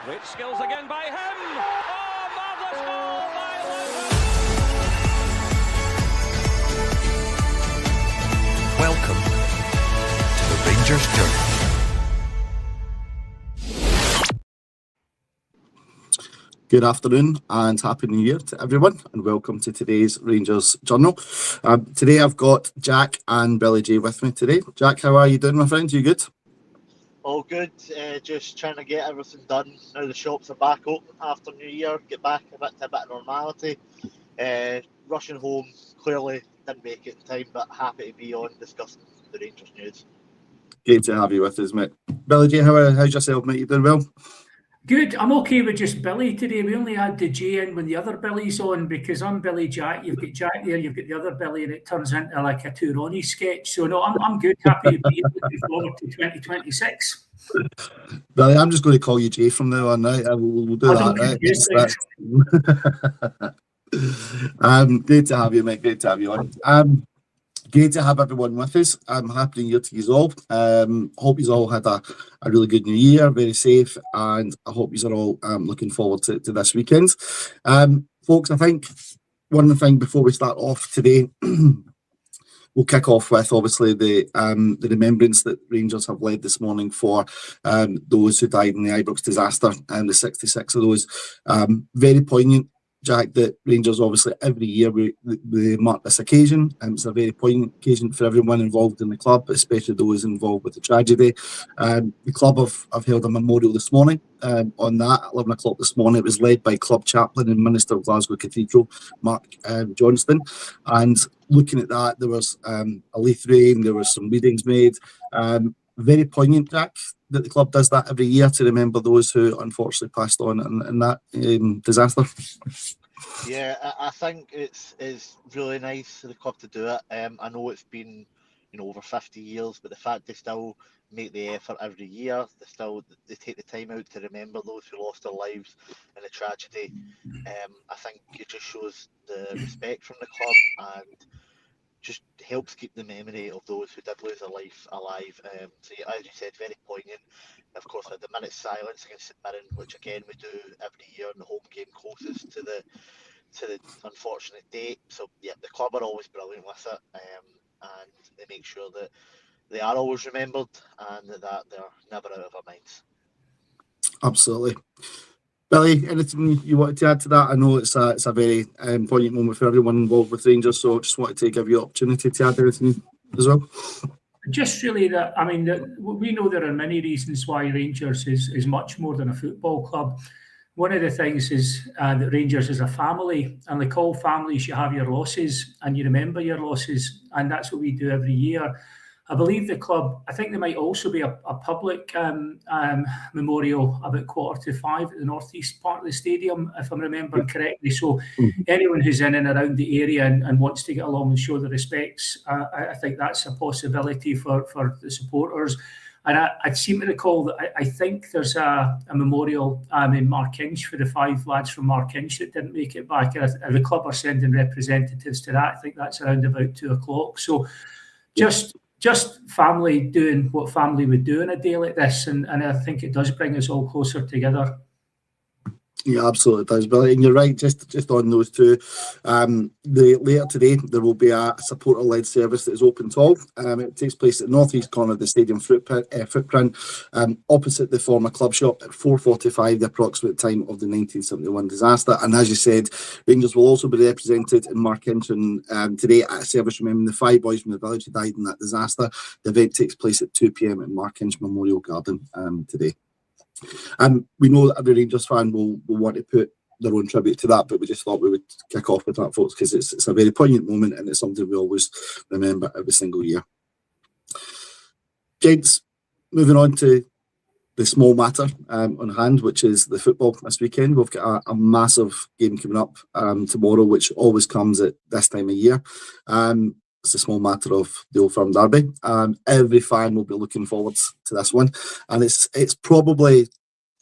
Great skills again by him. Oh, marvellous goal by Logan. Welcome to the Rangers journey. Good afternoon and Happy New Year to everyone, and welcome to today's Rangers Journal. Today I've got Jack and Billy J with me today. Jack, how are you doing, my friend? You good? All good, just trying to get everything done. Now the shops are back open after New Year, get back to a bit of normality. Rushing home, clearly didn't make it in time, but happy to be on discussing the Rangers news. Great to have you with us, mate. Billy J, how's yourself, mate? You doing well? Good. I'm okay with just Billy today. We only had the J in when the other Billy's on, because I'm Billy Jack. You've got Jack there, you've got the other Billy, and it turns into like a Two Ronnie sketch. So no, I'm good. Happy to be here. Looking forward to 2026. Billy, I'm just going to call you Jay from now on. Right? We'll do that. Right? Great to have you, mate. Great to have you on. Great to have everyone with us. Happy New Year to you all. Hope you all had a really good New Year, very safe, and I hope you are all looking forward to this weekend. Folks, I think one of the things before we start off today, we'll kick off with obviously the remembrance that Rangers have led this morning for those who died in the Ibrox disaster, and the 66 of those. Very poignant, Jack, that Rangers obviously every year we mark this occasion. It's a very poignant occasion for everyone involved in the club, especially those involved with the tragedy. The club have held a memorial this morning on that at 11 o'clock this morning. It was led by club chaplain and minister of Glasgow Cathedral, Mark Johnston. And looking at that, there was a leaf reading, there were some readings made. Very poignant, Jack, that the club does that every year to remember those who unfortunately passed on in that disaster. Yeah, I think it's really nice for the club to do it. I know it's been over 50 years, but the fact they still make the effort every year, they take the time out to remember those who lost their lives in the tragedy. I think it just shows the respect from the club and just helps keep the memory of those who did lose their life alive. So yeah, as you said, very poignant. Of course, the minute's silence against St Mirren, which again we do every year in the home game closest to the unfortunate date. So yeah, the club are always brilliant with it, and they make sure that they are always remembered and that they're never out of our minds. Absolutely. Billy, anything you wanted to add to that? I know it's a very poignant moment for everyone involved with Rangers, so just wanted to give you the opportunity to add anything as well. Just really that, I mean, we know there are many reasons why Rangers is much more than a football club. One of the things is that Rangers is a family, and like all families, you have your losses and you remember your losses, and that's what we do every year. I believe the club, I think there might also be a public memorial about 4:45 at the northeast part of the stadium, if I'm remembering correctly. So anyone who's in and around the area and wants to get along and show their respects, I think that's a possibility for the supporters. And I seem to recall that I think there's a memorial in Markinch for the 5 lads from Markinch that didn't make it back. The club are sending representatives to that. I think that's around about 2 o'clock. So just family doing what family would do on a day like this, and I think it does bring us all closer together. Yeah, absolutely does, Billy. And you're right, just on those two. Later today, there will be a supporter-led service that is open to all. It takes place at the northeast corner of the stadium footprint, opposite the former club shop at 4:45, the approximate time of the 1971 disaster. And as you said, Rangers will also be represented in Markinch today at a service remembering the 5 boys from the village who died in that disaster. The event takes place at 2 p.m. at Markinch Memorial Garden today. We know that every Rangers fan will want to put their own tribute to that, but we just thought we would kick off with that, folks, because it's a very poignant moment and it's something we always remember every single year. Gents, moving on to the small matter on hand, which is the football this weekend. We've got a massive game coming up tomorrow, which always comes at this time of year. It's a small matter of the Old Firm derby. Every fan will be looking forward to this one, and it's probably,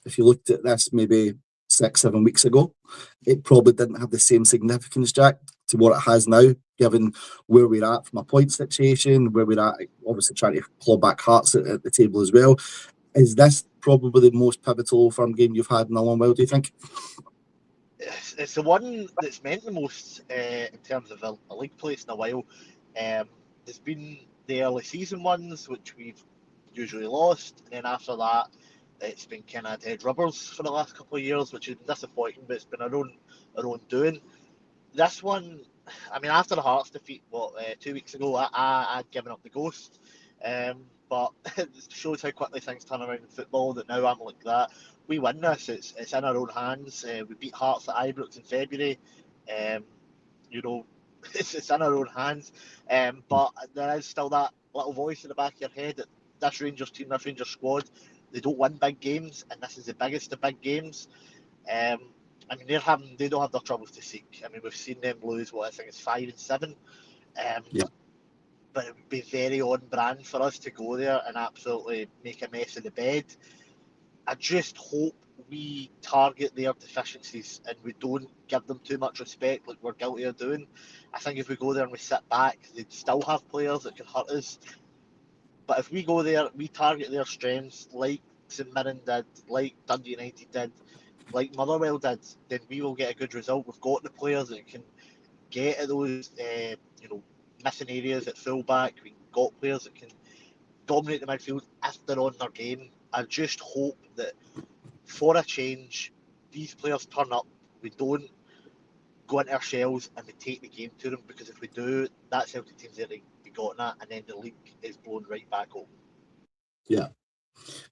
if you looked at this maybe 6-7 weeks ago, it probably didn't have the same significance, Jack, to what it has now, given where we're at from a point situation, where we're at, obviously trying to claw back Hearts at the table as well. Is this probably the most pivotal Old Firm game you've had in a long while, do you think? It's the one that's meant the most in terms of a league place in a while. There's been the early season ones, which we've usually lost, and then after that, it's been kind of dead rubbers for the last couple of years, which has been disappointing, but it's been our own doing. This one, I mean, after the Hearts defeat, 2 weeks ago, I'd given up the ghost. But it shows how quickly things turn around in football, that now I'm like that. We win this, it's in our own hands. We beat Hearts at Ibrox in February. You know, it's in our own hands. But there is still that little voice in the back of your head that this Rangers team, this Rangers squad, they don't win big games, and this is the biggest of big games. I mean, they don't have their troubles to seek. I mean, we've seen them lose, I think it's 5 and 7. Yeah. But it would be very on brand for us to go there and absolutely make a mess of the bed. I just hope we target their deficiencies and we don't give them too much respect like we're guilty of doing. I think if we go there and we sit back, they'd still have players that can hurt us. But if we go there, we target their strengths like St Mirren did, like Dundee United did, like Motherwell did, then we will get a good result. We've got the players that can get at those, missing areas at fullback. We've got players that can dominate the midfield if they're on their game. I just hope that for a change, these players turn up. We don't go into our shells and we take the game to them, because if we do, that Celtic team's there to be gotten at, and then the league is blown right back home. Yeah,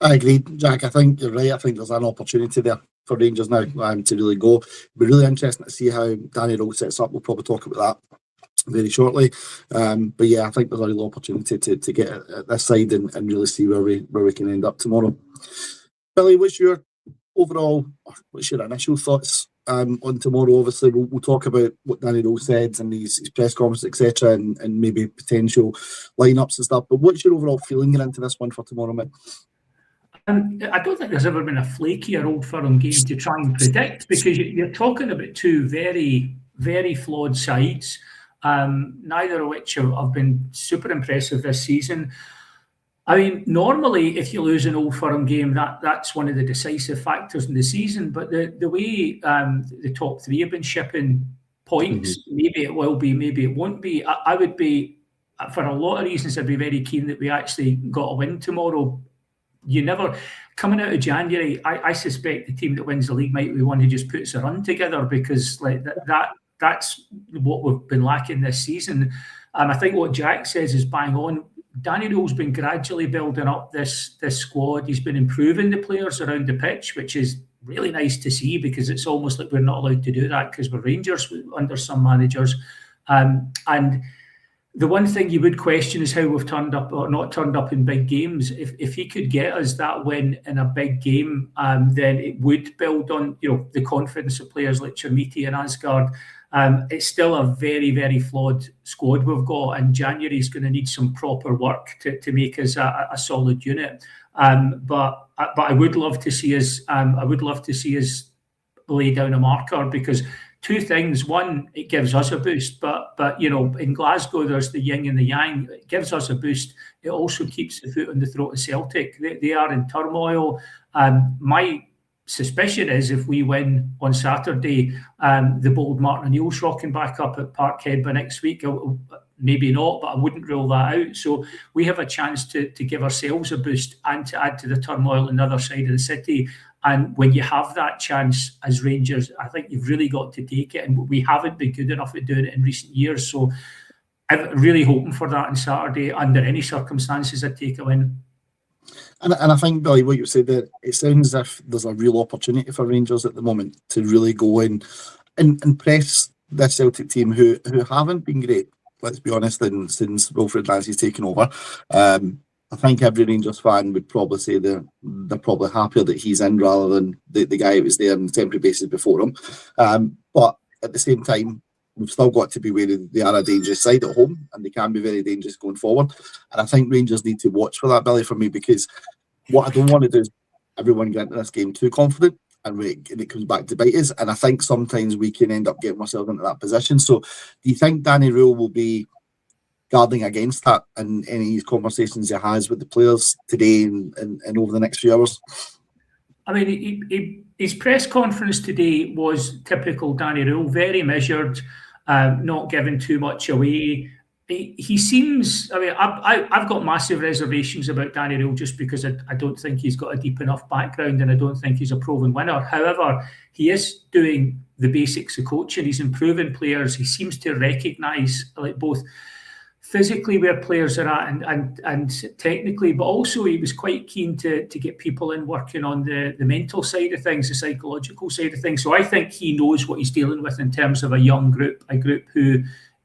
I agree, Jack. I think you're right. I think there's an opportunity there for Rangers now to really go. It'll be really interesting to see how Danny Rose sets up. We'll probably talk about that very shortly. But yeah, I think there's a real opportunity to get at this side and really see where we can end up tomorrow. Billy, what's your initial thoughts on tomorrow? Obviously, we'll talk about what Danny Rose said and his press conference, etc., and maybe potential lineups and stuff. But what's your overall feeling going into this one for tomorrow, mate? I don't think there's ever been a flakier Old Firm game to try and predict, because you're talking about two very, very flawed sides, neither of which have been super impressive this season. I mean, normally, if you lose an Old Firm game, that's one of the decisive factors in the season. But the way the top three have been shipping points, maybe it will be, maybe it won't be. I would be, for a lot of reasons, I'd be very keen that we actually got a win tomorrow. You never, coming out of January, I suspect the team that wins the league might be one who just puts a run together, because like that's what we've been lacking this season. I think what Jack says is bang on. Danny Rowe's been gradually building up this squad. He's been improving the players around the pitch, which is really nice to see, because it's almost like we're not allowed to do that because we're Rangers under some managers. And the one thing you would question is how we've turned up or not turned up in big games. If he could get us that win in a big game, then it would build on the confidence of players like Chermiti and Asgard. It's still a very, very flawed squad we've got, and January is going to need some proper work to make us a solid unit. But I would love to see us. I would love to see us lay down a marker, because two things. One, it gives us a boost, but in Glasgow there's the yin and the yang. It gives us a boost. It also keeps the foot on the throat of Celtic. They are in turmoil. My suspicion is if we win on Saturday, the bold Martin O'Neill's rocking back up at Parkhead by next week. Maybe not, but I wouldn't rule that out. So we have a chance to give ourselves a boost and to add to the turmoil on the other side of the city. And when you have that chance as Rangers, I think you've really got to take it. And we haven't been good enough at doing it in recent years. So I'm really hoping for that on Saturday. Under any circumstances, I'd take a win. And I think, Billy, what you said there, it sounds as if there's a real opportunity for Rangers at the moment to really go in and press this Celtic team who haven't been great, let's be honest, since Wilfred Nancy's taken over. I think every Rangers fan would probably say they're probably happier that he's in rather than the guy who was there on a temporary basis before him. But at the same time, we've still got to be wary they are a dangerous side at home, and they can be very dangerous going forward. And I think Rangers need to watch for that, Billy, for me, because what I don't want to do is everyone get into this game too confident and it comes back to bite us. And I think sometimes we can end up getting ourselves into that position. So do you think Danny Rule will be guarding against that in any conversations he has with the players today and over the next few hours? I mean, his press conference today was typical Danny Rule, very measured, not giving too much away. He seems, I mean, I've got massive reservations about Danny Rule just because I don't think he's got a deep enough background and I don't think he's a proven winner. However, he is doing the basics of coaching. He's improving players. He seems to recognise like both physically where players are at and technically, but also he was quite keen to get people in working on the mental side of things, the psychological side of things. So I think he knows what he's dealing with in terms of a young group, a group who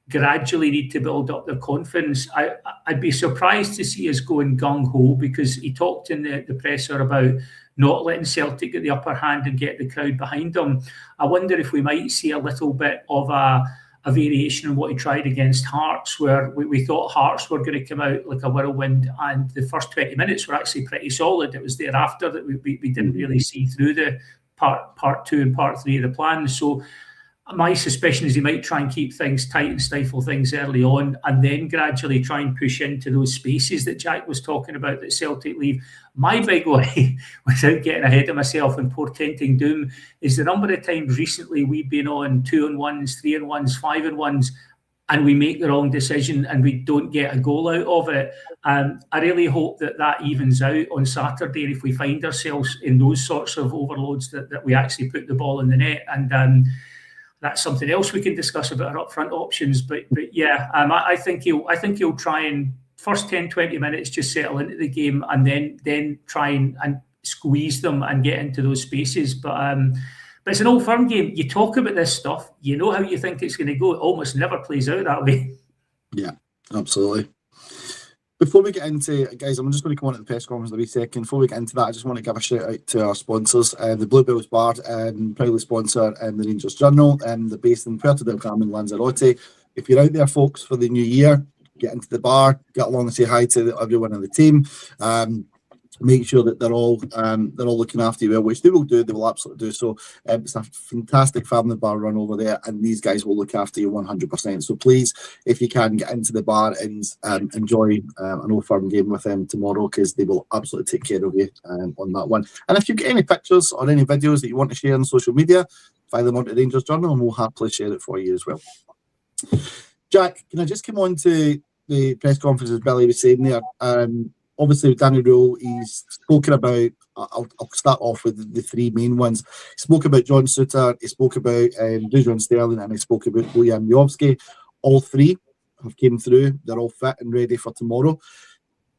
gradually need to build up their confidence. I'd be surprised to see us going gung-ho because he talked in the presser about not letting Celtic get the upper hand and get the crowd behind them. I wonder if we might see a little bit of a variation on what he tried against Hearts, where we thought Hearts were going to come out like a whirlwind, and the first 20 minutes were actually pretty solid. It was thereafter that we didn't really see through the part 2 and part 3 of the plan. So my suspicion is he might try and keep things tight and stifle things early on and then gradually try and push into those spaces that Jack was talking about that Celtic leave. My big worry, without getting ahead of myself and portenting doom, is the number of times recently we've been on 2-on-1s, 3-on-1s, 5-on-1s, and we make the wrong decision and we don't get a goal out of it. I really hope that evens out on Saturday if we find ourselves in those sorts of overloads that we actually put the ball in the net. And that's something else we can discuss about our upfront options. But yeah, I think he'll try and first 10, 20 minutes just settle into the game and then try and squeeze them and get into those spaces. But it's an old firm game. You talk about this stuff, you know how you think it's going to go. It almost never plays out that way. Yeah, absolutely. Before we get into, guys, I'm just going to come on to the press conference in a wee second. Before we get into that, I just want to give a shout out to our sponsors. The Bluebells Bar proudly sponsor the Rangers Journal. They're based in Puerto del Carmen, Lanzarote. If you're out there, folks, for the new year, get into the bar, get along and say hi to everyone on the team. Make sure that they're all looking after you well, which they will do. They will absolutely do so. It's a fantastic family bar run over there, and these guys will look after you 100%. So please, if you can, get into the bar and enjoy an Old Firm game with them tomorrow, because they will absolutely take care of you on that one. And if you get any pictures or any videos that you want to share on social media, file them onto Rangers Journal, and we'll happily share it for you as well. Jack, can I just come on to the press conference as Billy was saying there? Obviously, Danny Rule, he's spoken about, I'll start off with the three main ones. He spoke about John Souttar, he spoke about Dujon Sterling, and he spoke about Bojan Miovski. All three have came through. They're all fit and ready for tomorrow.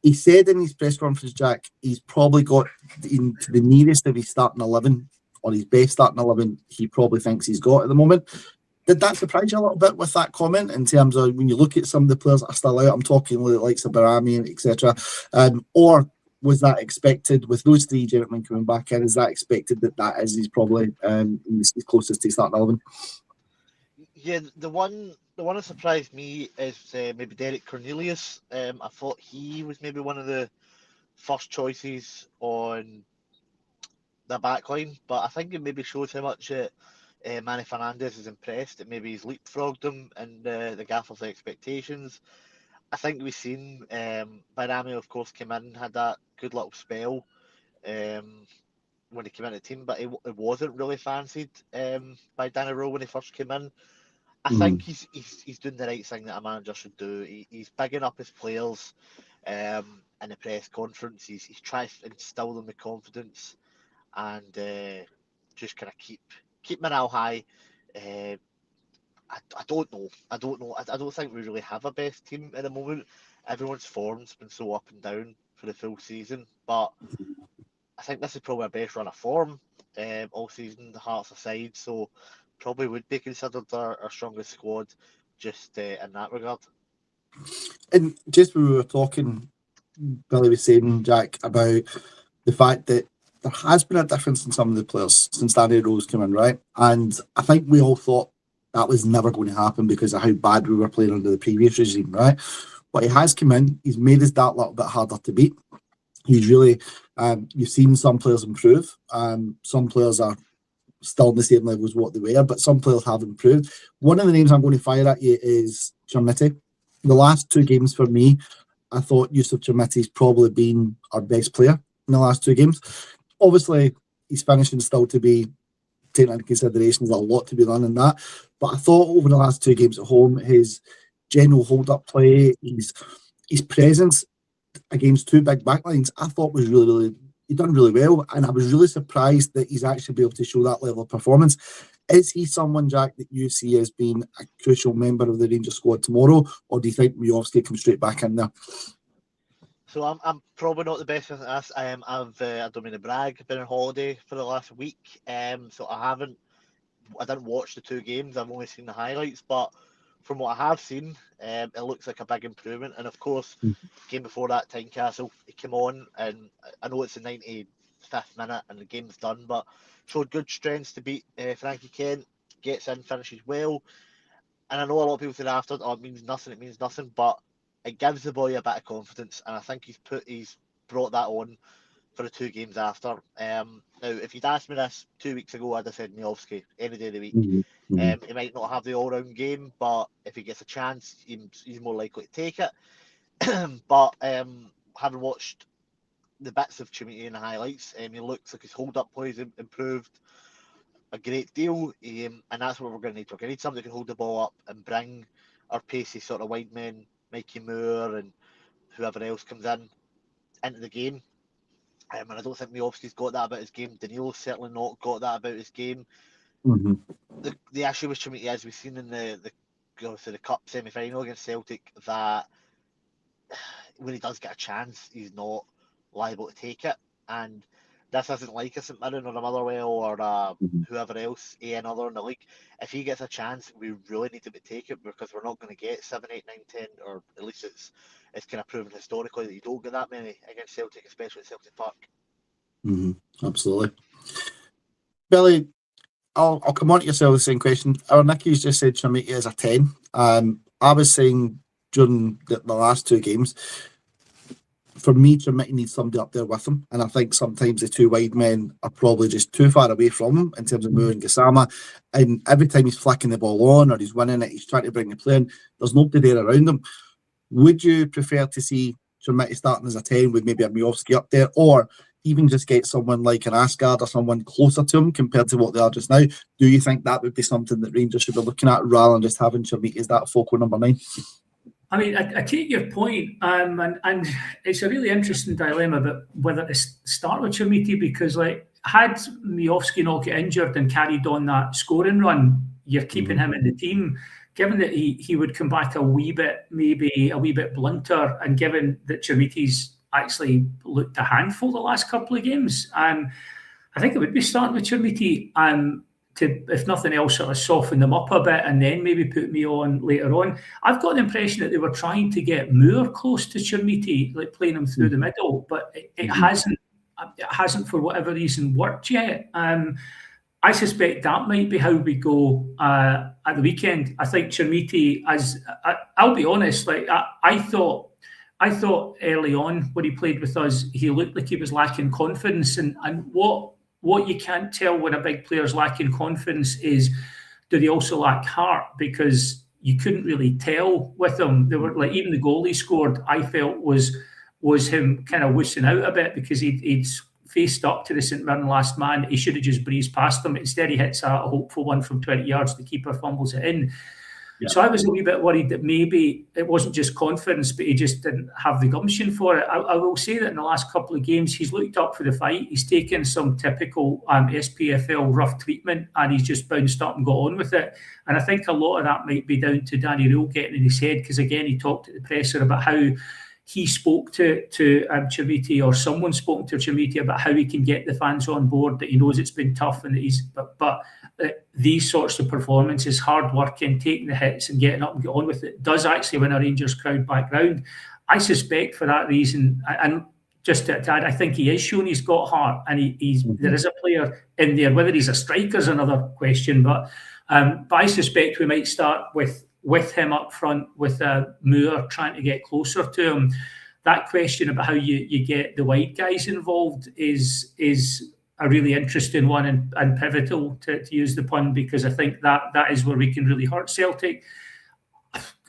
He said in his press conference, Jack, he's probably got into the nearest of his starting 11, or his best starting 11 he probably thinks he's got at the moment. Did that surprise you a little bit with that comment in terms of when you look at some of the players that are still out? I'm talking like the likes of Barami and etc. Or was that expected with those three gentlemen coming back in? Is that expected that is he's probably he's closest to starting 11? Yeah, the one that surprised me is maybe Derek Cornelius. I thought he was maybe one of the first choices on the back line, but I think it maybe shows how much Manny Fernandez is impressed that maybe he's leapfrogged him and the gaffer's expectations. I think we've seen Barami, of course, came in, had that good little spell when he came into the team, but it wasn't really fancied by Danny Rule when he first came in. I think he's doing the right thing that a manager should do. He's bigging up his players in the press conference. He's trying to instill them with confidence and just kind of keep morale high. I don't know. I don't think we really have a best team at the moment. Everyone's form's been so up and down for the full season, but I think this is probably our best run of form all season, the Hearts aside, so probably would be considered our strongest squad just in that regard. And just when we were talking, Billy was saying, Jack, about the fact that there has been a difference in some of the players since Danny Rose came in, right? And I think we all thought that was never going to happen because of how bad we were playing under the previous regime, right? But he has come in, he's made us that little bit harder to beat. He's really, you've seen some players improve. Some players are still on the same level as what they were, but some players have improved. One of the names I'm going to fire at you is Chermiti. the last 2 games for me, I thought Yusuf Chermiti's probably been our best player in the last 2 games. Obviously, his finishing still to be taken into consideration. There's a lot to be done in that. But I thought over the last 2 games at home, his general hold-up play, his presence against 2 big backlines, I thought was really, he done really well. And I was really surprised that he's actually been able to show that level of performance. Is he someone, Jack, that you see as being a crucial member of the Rangers squad tomorrow, or do you think Miovski comes straight back in there? So I'm probably not the best at this. I don't mean to brag, been on holiday for the last week, so I didn't watch the 2 games. I've only seen the highlights, but from what I have seen, it looks like a big improvement. And of course, game before that, Tynecastle, he came on, and I know it's the 95th minute and the game's done, but showed good strengths to beat Frankie Kent, gets in, finishes well. And I know a lot of people say after, oh, it means nothing, but it gives the boy a bit of confidence, and I think he's brought that on for the 2 games after. Now, if you'd asked me this 2 weeks ago, I'd have said Miovski any day of the week. He might not have the all-round game, but if he gets a chance, he's more likely to take it. But having watched the bits of Chermiti in the highlights, he looks like his hold-up plays improved a great deal, and that's what we're going to need. We're going to need somebody who can hold the ball up and bring our pacey sort of wide men, Mikey Moore and whoever else comes into the game. And I don't think Miovski's got that about his game. Danilo's certainly not got that about his game. The issue with Chermiti, as we've seen in the cup semi-final against Celtic, that when he does get a chance, he's not liable to take it. And this isn't like a St Mirren or a Motherwell or whoever else, another in the league. If he gets a chance, we really need to take it, because we're not going to get 7, 8, 9, 10, or at least it's kind of proven historically that you don't get that many against Celtic, especially at Celtic Park. Absolutely. Billy, I'll come on to yourself with the same question. Our Nicky's just said Chermiti is a 10. I was saying during the last 2 games, for me, Chermiti needs somebody up there with him, and I think sometimes the 2 wide men are probably just too far away from him in terms of moving Gassama. And every time he's flicking the ball on or he's winning it, he's trying to bring the play in. There's nobody there around him. Would you prefer to see Chermiti starting as a 10 with maybe a Miovski up there, or even just get someone like an Asgard or someone closer to him compared to what they are just now? Do you think that would be something that Rangers should be looking at, rather than just having Chermiti as that focal number 9? I mean, I take your point, and it's a really interesting dilemma about whether to start with Chermiti, because, like, had Miovski not get injured and carried on that scoring run, you're keeping him in the team. Given that he would come back maybe a wee bit blunter, and given that Chermiti's actually looked a handful the last couple of games, I think it would be starting with Chermiti to, if nothing else, sort of soften them up a bit, and then maybe put me on later on. I've got the impression that they were trying to get Moore close to Chermiti, like playing him through the middle, but it hasn't for whatever reason worked yet. I suspect that might be how we go at the weekend. I think Chermiti, I'll be honest, like I thought early on when he played with us, he looked like he was lacking confidence, and what you can't tell when a big player's lacking confidence is, do they also lack heart? Because you couldn't really tell with him. They were like, even the goal he scored, I felt was him kind of wussing out a bit, because he'd faced up to the St Mirren last man. He should have just breezed past them. Instead, he hits a hopeful one from 20 yards. The keeper fumbles it in. Yeah. So I was a wee bit worried that maybe it wasn't just confidence, but he just didn't have the gumption for it. I will say that in the last couple of games, he's looked up for the fight. He's taken some typical SPFL rough treatment, and he's just bounced up and got on with it. And I think a lot of that might be down to Danny Rule getting in his head, because, again, he talked at the presser about how he spoke to Chermiti, or someone spoke to Chermiti about how he can get the fans on board, that he knows it's been tough, and that but these sorts of performances, hard working, taking the hits and getting up and get on with it, does actually win a Rangers crowd back round. I suspect for that reason, and just to add, I think he is showing he's got heart, and there is a player in there. Whether he's a striker is another question, but I suspect we might start with him up front, with Moore trying to get closer to him. That question about how you get the wide guys involved is a really interesting one, and pivotal, to use the pun, because I think that is where we can really hurt Celtic.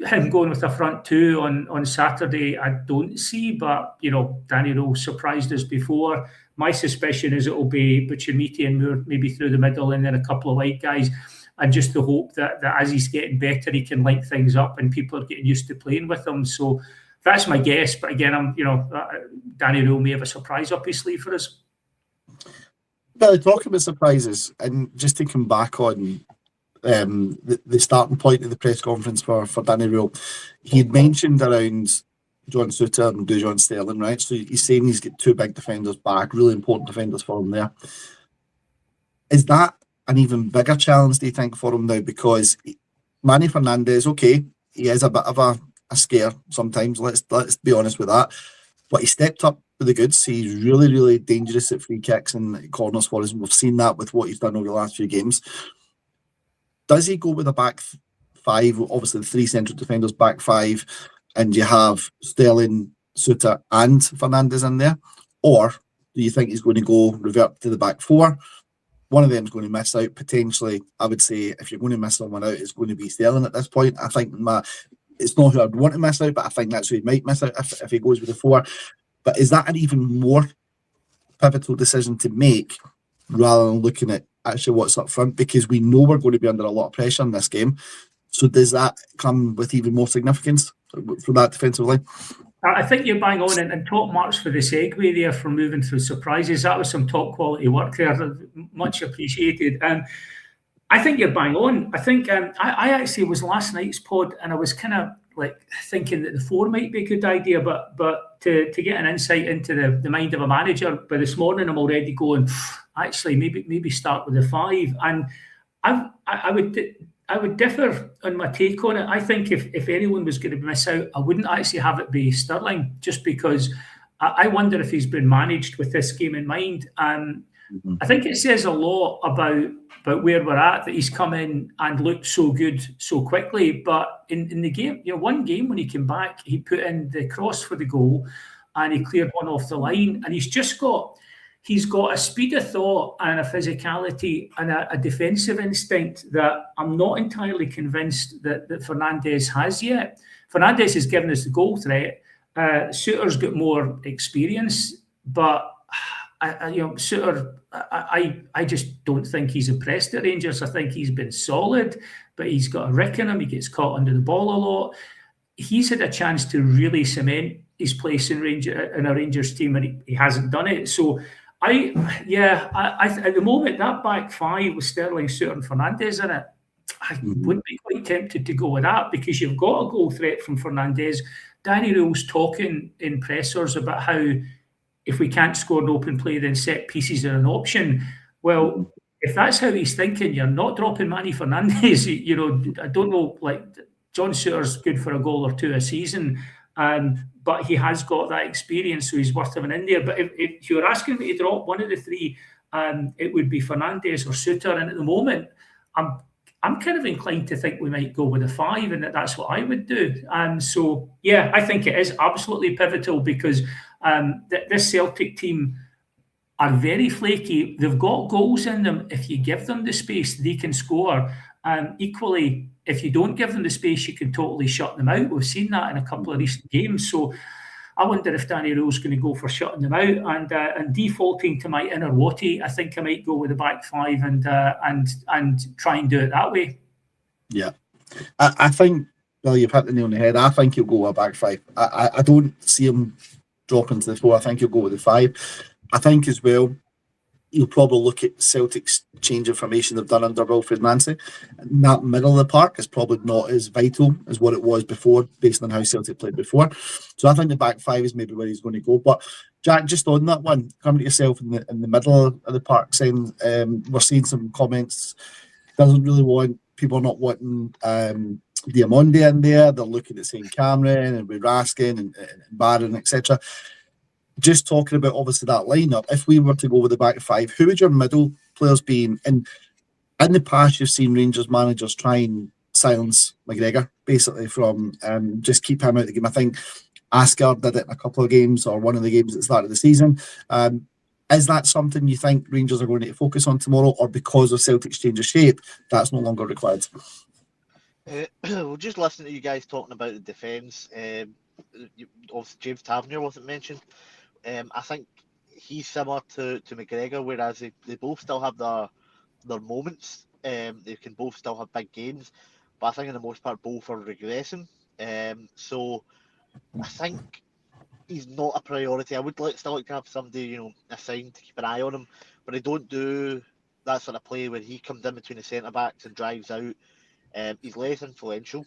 him going with a front two on Saturday, I don't see. But Danny Rose surprised us before. My suspicion is it will be Bucciamiti and Moore maybe through the middle, and then a couple of white guys. And just to hope that as he's getting better, he can link things up and people are getting used to playing with him. So that's my guess. But again, Danny Rose may have a surprise up his sleeve for us. Well, talking about surprises, and just to come back on the starting point of the press conference for Danny Rule, he had mentioned around John Souttar and Dujon Sterling, right? So he's saying he's got two big defenders back, really important defenders for him there. Is that an even bigger challenge, do you think, for him now? Because Manny Fernandez, okay, he is a bit of a scare sometimes, let's be honest with that. But he stepped up with the goods. He's really, really dangerous at free kicks and corners for us. And we've seen that with what he's done over the last few games. Does he go with a back five? Obviously, the three central defenders, back five, and you have Sterling, Souttar, and Fernandez in there? Or do you think he's going to go revert to the back four? One of them is going to miss out potentially. I would say if you're going to miss someone out, it's going to be Sterling at this point. I think it's not who I'd want to miss out, but I think that's who he might miss out if he goes with the four. But is that an even more pivotal decision to make rather than looking at actually what's up front? Because we know we're going to be under a lot of pressure in this game. So does that come with even more significance for that defensive line? I think you're bang on, and top marks for the segue there for moving through surprises. That was some top quality work there, much appreciated. I think you're bang on. I think I actually was last night's pod, and I was kind of like thinking that the four might be a good idea, but to get an insight into the mind of a manager, by this morning I'm already going, actually maybe start with the five. And I would differ on my take on it. I think if anyone was going to miss out, I wouldn't actually have it be Sterling, just because I wonder if he's been managed with this game in mind. I think it says a lot about where we're at that he's come in and looked so good so quickly. But in the game, one game when he came back, he put in the cross for the goal and he cleared one off the line. And he's got a speed of thought and a physicality and a defensive instinct that I'm not entirely convinced that Fernandez has yet. Fernandez has given us the goal threat. Souttar's got more experience, but Souttar, I just don't think he's impressed at Rangers. I think he's been solid, but he's got a rick in him. He gets caught under the ball a lot. He's had a chance to really cement his place in a Rangers team, and he hasn't done it. So I at the moment, that back five with Sterling, Souttar and Fernandez in it, I would be quite tempted to go with that, because you've got a goal threat from Fernandez. Danny Rule's talking in pressers about how if we can't score an open play, then set pieces are an option. Well, if that's how he's thinking, you're not dropping Manny Fernandez. I don't know, like John Souttar's good for a goal or two a season, but he has got that experience, so he's worth having in there. But if you're asking me to drop one of the three, it would be Fernandez or Souttar. And at the moment, I'm kind of inclined to think we might go with a five, and that's what I would do. So, yeah, I think it is absolutely pivotal, because this Celtic team are very flaky. They've got goals in them. If you give them the space, they can score. Equally, if you don't give them the space, you can totally shut them out. We've seen that in a couple of recent games. So I wonder if Danny Rowe's going to go for shutting them out and defaulting to my inner Watty. I think I might go with the back five and try and do it that way. Yeah, I think, well, you've hit the nail on the head. I think he'll go with a back five. I don't see him dropping to the four. I think he'll go with the five. I think as well, you'll probably look at Celtic's change of formation they've done under Wilfred Nancy. And that middle of the park is probably not as vital as what it was before, based on how Celtic played before. So I think the back five is maybe where he's going to go. But Jack, just on that one, coming to yourself in the middle of the park, saying we're seeing some comments. Doesn't really want, people are not wanting Diamonde in there. They're looking at saying Cameron and Raskin and Barron, etc. Just talking about obviously that lineup, if we were to go with the back five, who would your middle players be? And in the past, you've seen Rangers managers try and silence McGregor, basically, from just keep him out of the game. I think Asker did it in a couple of games, or one of the games at the start of the season. Is that something you think Rangers are going to focus on tomorrow, or because of Celtic's change of shape, that's no longer required? Well, just listening to you guys talking about the defence, obviously James Tavernier wasn't mentioned. I think he's similar to McGregor, whereas they both still have their moments. They can both still have big games, but I think in the most part both are regressing. So I think he's not a priority. I would still like to have somebody, assigned to keep an eye on him, but I don't do that sort of play where he comes in between the centre backs and drives out. He's less influential,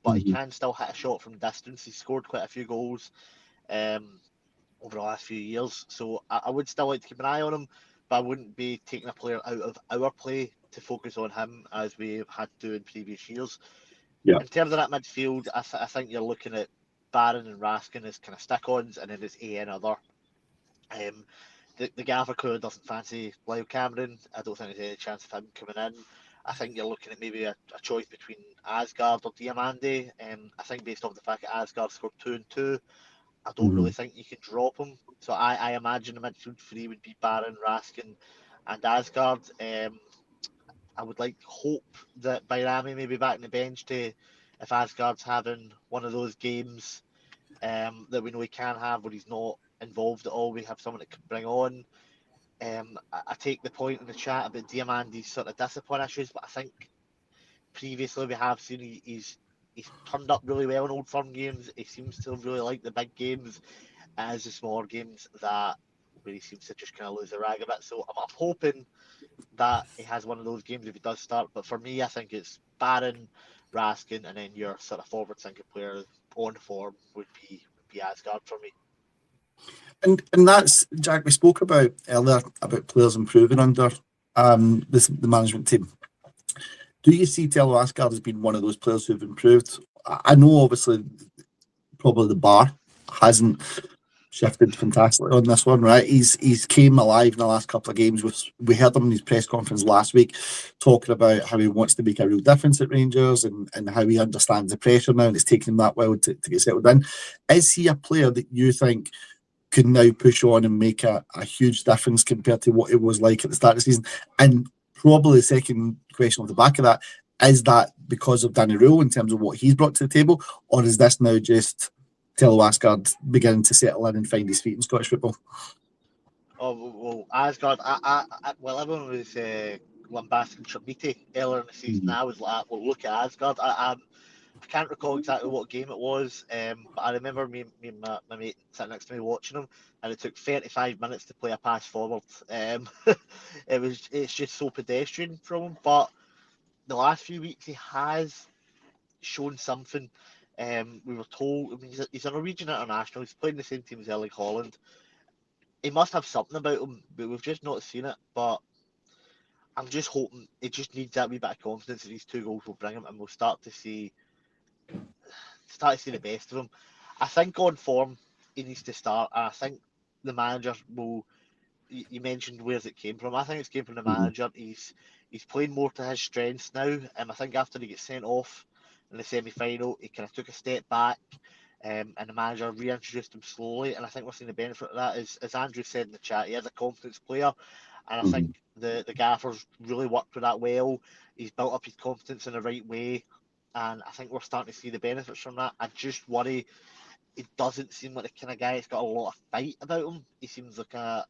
but he can still hit a shot from distance. He's scored quite a few goals over the last few years, so I would still like to keep an eye on him, but I wouldn't be taking a player out of our play to focus on him as we had to do in previous years. Yeah. In terms of that midfield, I think you're looking at Barron and Raskin as kind of stick-ons, and then it's AN other. The Gaffer crew doesn't fancy Lyle Cameron. I don't think there's any chance of him coming in. I think you're looking at maybe a choice between Asgard or Diamande. I think based off the fact that Asgard scored 2 and 2, I don't really think you can drop him. So I imagine the midfield three would be Barron, Raskin, and Asgard. I would like to hope that Bayrami may be back in the bench to, if Asgard's having one of those games that we know he can have where he's not involved at all, we have someone that can bring on. I take the point in the chat about Diamandi's sort of discipline issues, but I think previously we have seen he's turned up really well in Old Firm games. He seems to really like the big games, as the smaller games that where he seems to just kind of lose the rag a bit. So I'm hoping that he has one of those games if he does start. But for me, I think it's Barron, Raskin, and then your sort of forward thinking player on form would be Asgard for me. And that's, Jack, we spoke about earlier about players improving under the management team. Do you see Tello Asgard as being one of those players who've improved? I know obviously probably the bar hasn't shifted fantastically on this one, right? He's came alive in the last couple of games. We heard him in his press conference last week talking about how he wants to make a real difference at Rangers and how he understands the pressure now, and it's taken him that while to get settled in. Is he a player that you think could now push on and make a huge difference compared to what it was like at the start of the season? And probably the second question off the back of that, is that because of Danny Rule in terms of what he's brought to the table, or is this now just Tello Asgard beginning to settle in and find his feet in Scottish football? Oh, well, Asgard, everyone was lambasting Trimiti earlier in the season. I was like, well, look at Asgard. I can't recall exactly what game it was, but I remember me and my mate sitting next to me watching him, and it took 35 minutes to play a pass forward. It's just so pedestrian from him, but the last few weeks he has shown something. We were told, I mean, he's a Norwegian international. He's playing the same team as Erling Haaland. He must have something about him, but we've just not seen it. But I'm just hoping he just needs that wee bit of confidence that these 2 goals will bring him, and we'll start to see the best of him. I think on form he needs to start. I think the manager will. You mentioned where's it came from. I think it's came from the manager. He's playing more to his strengths now. I think after he gets sent off in the semi-final, he kind of took a step back, and the manager reintroduced him slowly. And I think we're seeing the benefit of that. As Andrew said in the chat, he is a confidence player, and I think the gaffers really worked with that well. He's built up his confidence in the right way, and I think we're starting to see the benefits from that. I just worry he doesn't seem like the kind of guy that's got a lot of fight about him. He seems like I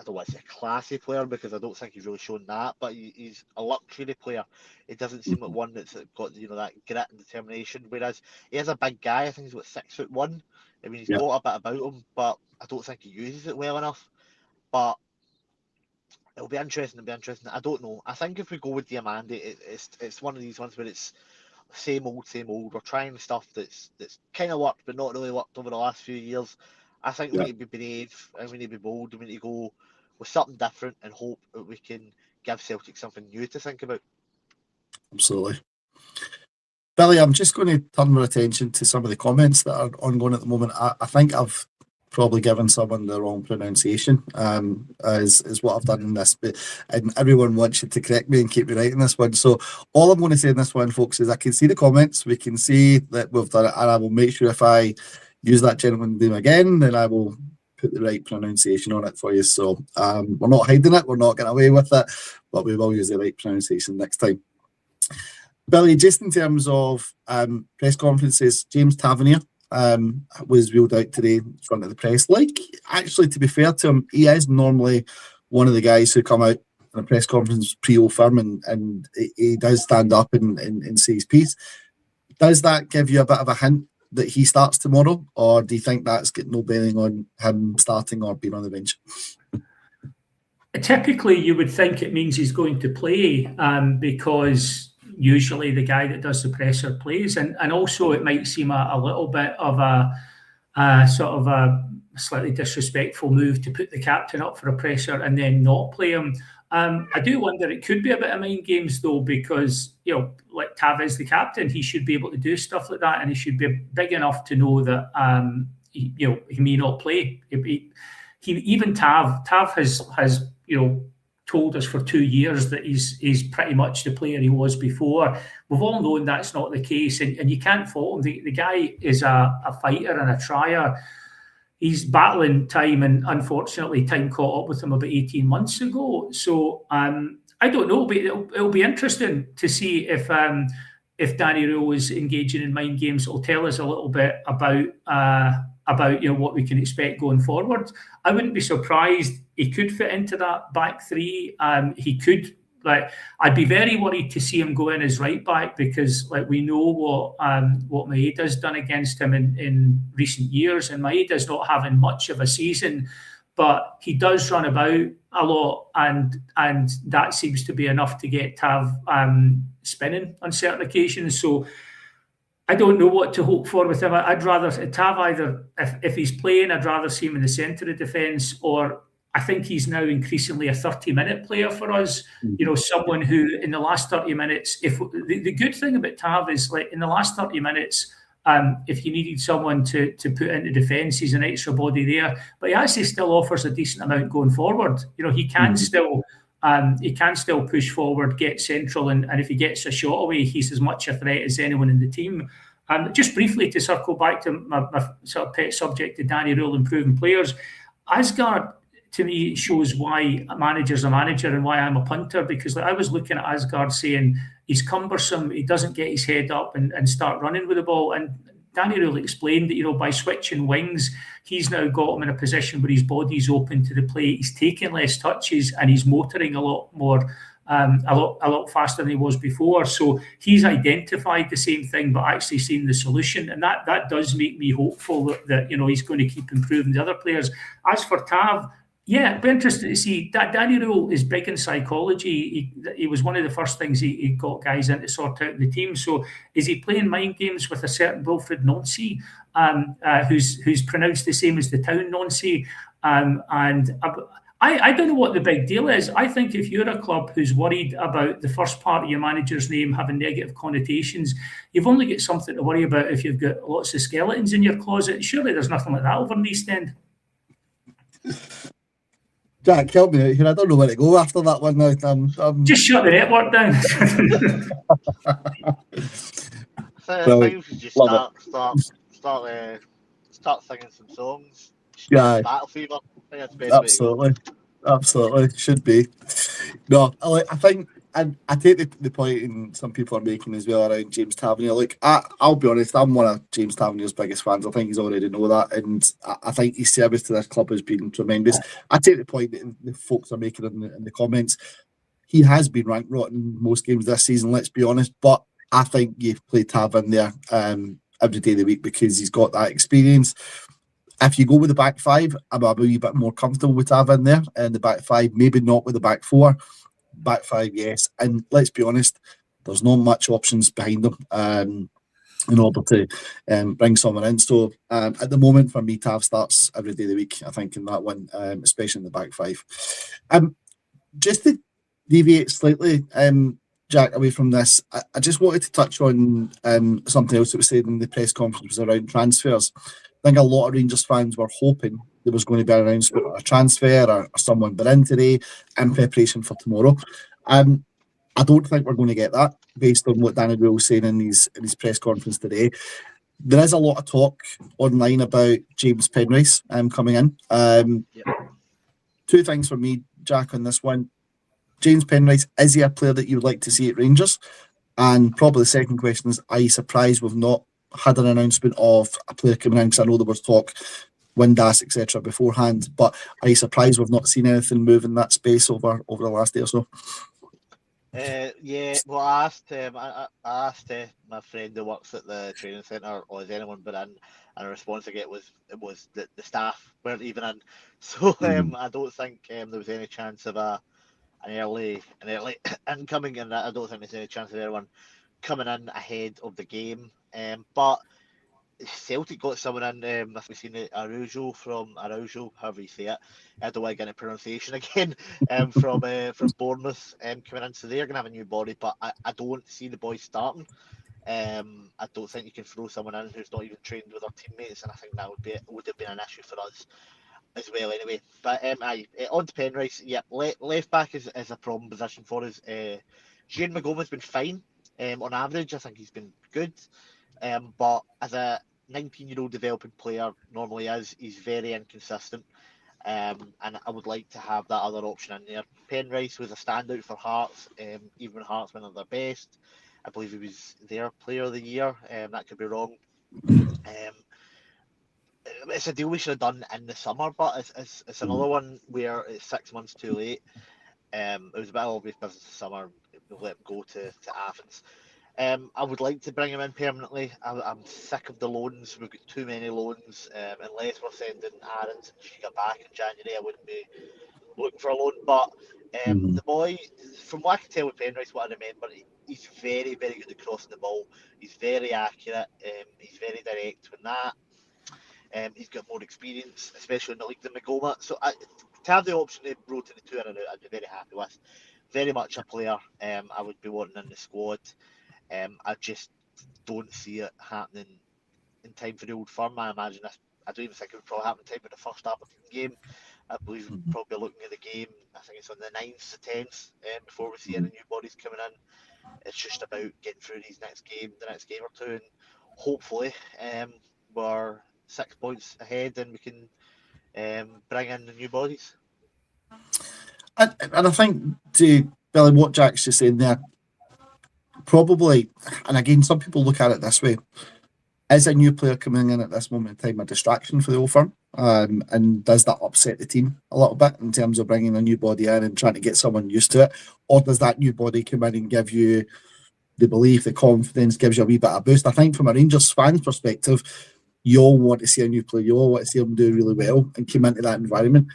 don't want to say a classy player because I don't think he's really shown that, but he's a luxury player. It doesn't seem like one that's got that grit and determination. Whereas he is a big guy. I think he's 6'1". I mean, he's got a bit about him, but I don't think he uses it well enough. But it'll be interesting. I don't know. I think if we go with Diamande, it's one of these ones where it's same old. We're trying stuff that's kind of worked, but not really worked over the last few years. I think we need to be brave and we need to be bold and we need to go with something different and hope that we can give Celtic something new to think about. Absolutely. Billy, I'm just going to turn my attention to some of the comments that are ongoing at the moment. I think I've probably given someone the wrong pronunciation, is what I've done in this, and everyone wants you to correct me and keep me right in this one. So all I'm going to say in this one, folks, is I can see the comments, we can see that we've done it, and I will make sure if I use that gentleman's name again, then I will put the right pronunciation on it for you. So we're not hiding it, we're not getting away with it, but we will use the right pronunciation next time. Billy, just in terms of press conferences, James Tavernier was ruled out today in front of the press. Like, actually, to be fair to him, he is normally one of the guys who come out in a press conference pre-Old Firm and he does stand up and say his piece. Does that give you a bit of a hint that he starts tomorrow, or do you think that's got no bearing on him starting or being on the bench? Typically, you would think it means he's going to play because usually the guy that does the presser plays, and also it might seem a little bit of a sort of a slightly disrespectful move to put the captain up for a presser and then not play him. I do wonder, it could be a bit of mind games though, because like Tav is the captain, he should be able to do stuff like that, and he should be big enough to know that he may not play. Even Tav has told us for 2 years that he's pretty much the player he was before. We've all known that's not the case, and you can't fault him. The guy is a fighter and a trier. He's battling time, and unfortunately, time caught up with him about 18 months ago. So I don't know, but it'll be interesting to see if Danny Rule is engaging in mind games. It'll tell us a little bit about what we can expect going forward. I wouldn't be surprised he could fit into that back three. He could. I'd be very worried to see him go in as right back, because we know what Maeda's done against him in recent years, and Maeda's not having much of a season, but he does run about a lot, and that seems to be enough to get Tav spinning on certain occasions. So I don't know what to hope for with him. I'd rather Tav, either if he's playing, I'd rather see him in the centre of defence, or I think he's now increasingly a 30-minute player for us. Someone who in the last 30 minutes, the good thing about Tav is, in the last 30 minutes, if you needed someone to put into defence, he's an extra body there. But he actually still offers a decent amount going forward. He can still push forward, get central, and if he gets a shot away, he's as much a threat as anyone in the team. Just briefly to circle back to my sort of pet subject to Danny Rule improving players, Asgard, to me, shows why a manager's a manager and why I'm a punter, because I was looking at Asgard saying he's cumbersome, he doesn't get his head up and start running with the ball. And Danny Rule explained that, by switching wings, he's now got him in a position where his body's open to the play, he's taking less touches, and he's motoring a lot more, a lot faster than he was before. So he's identified the same thing, but actually seen the solution. And that does make me hopeful that he's going to keep improving the other players. As for Tav, yeah, it'd be interesting to see. That Danny Rule is big in psychology. He was one of the first things he got guys in to sort out in the team. So is he playing mind games with a certain Wilfred Nancy, who's pronounced the same as the town Nancy? And I don't know what the big deal is. I think if you're a club who's worried about the first part of your manager's name having negative connotations, you've only got something to worry about if you've got lots of skeletons in your closet. Surely there's nothing like that over in the East End. Jack, help me out here. I don't know where to go after that one now. Just shut the network down. I think we should just start singing some songs. Yeah, Battle Fever. I think that's the best absolutely, should be. No, I think, and I take the point in some people are making as well around James Tavernier. Like, I'll be honest, I'm one of James Tavernier's biggest fans. I think he's already know that, and I think his service to this club has been tremendous. I take the point that the folks are making in the comments. He has been rank rotten most games this season, let's be honest, but I think you play Tav in there every day of the week because he's got that experience. If you go with the back five, I'm a wee bit more comfortable with Tav in there, and the back five, maybe not with the back four. Back five, yes. And let's be honest, there's not much options behind them in order to bring someone in. So at the moment, for me, Tav starts every day of the week, I think, in that one, especially in the back five. Just to deviate slightly, Jack, away from this, I just wanted to touch on something else that was said in the press conference around transfers. I think a lot of Rangers fans were hoping there was going to be an announcement of a transfer or someone been in today in preparation for tomorrow. I don't think we're going to get that based on what Danny Rule was saying in his press conference today. There is a lot of talk online about James Penrice coming in. Two things for me, Jack, on this one. James Penrice, is he a player that you would like to see at Rangers? And probably the second question is, are you surprised we've not had an announcement of a player coming in? Because I know there was talk, Windass, etc. beforehand, but are you surprised we've not seen anything move in that space over the last day or so? Yeah, well, I asked I asked my friend who works at the training centre, or has anyone been in? And the response I get was the staff weren't even in. So I don't think there was any chance of an early incoming, and I don't think there's any chance of anyone coming in ahead of the game. But Celtic got someone in. We've seen Araujo, however you say it. I don't want to get any pronunciation again. From Bournemouth coming in, so they're gonna have a new body. But I don't see the boys starting. I don't think you can throw someone in who's not even trained with our teammates, and I think that would have been an issue for us as well. Anyway, but on to Penrice. Yeah, left back is a problem position for us. Shane McGowan's been fine. On average, I think he's been good. But as a 19-year-old developing player normally is, he's very inconsistent. And I would like to have that other option in there. Penrice was a standout for Hearts, even when Hearts went at their best. I believe he was their player of the year. That could be wrong. It's a deal we should have done in the summer, but it's another one where it's 6 months too late. It was a bit obvious business this summer. We'll let him go to Athens. I would like to bring him in permanently. I'm sick of the loans. We've got too many loans. Unless we're sending Aarons and Giga back in January, I wouldn't be looking for a loan. But the boy, from what I can tell with Penrice, what I remember, he's very, very good at crossing the ball. He's very accurate. He's very direct when that. He's got more experience, especially in the league than McGoma. So to have the option to rotate the two in and out, I'd be very happy with. Very much a player I would be wanting in the squad. I just don't see it happening in time for the Old Firm. I imagine this. I don't even think it would probably happen in time for the first Aberdeen game. I believe we're probably looking at the game. I think it's on the 9th to 10th before we see any new bodies coming in. It's just about getting through the next game or two, and hopefully we're 6 points ahead and we can bring in the new bodies. And I think, to Billy, what Jack's just saying there, probably, and again, some people look at it this way: is a new player coming in at this moment in time a distraction for the Old Firm? And does that upset the team a little bit in terms of bringing a new body in and trying to get someone used to it? Or does that new body come in and give you the belief, the confidence, gives you a wee bit of a boost? I think from a Rangers fan's perspective, you all want to see a new player, you all want to see them do really well and come into that environment.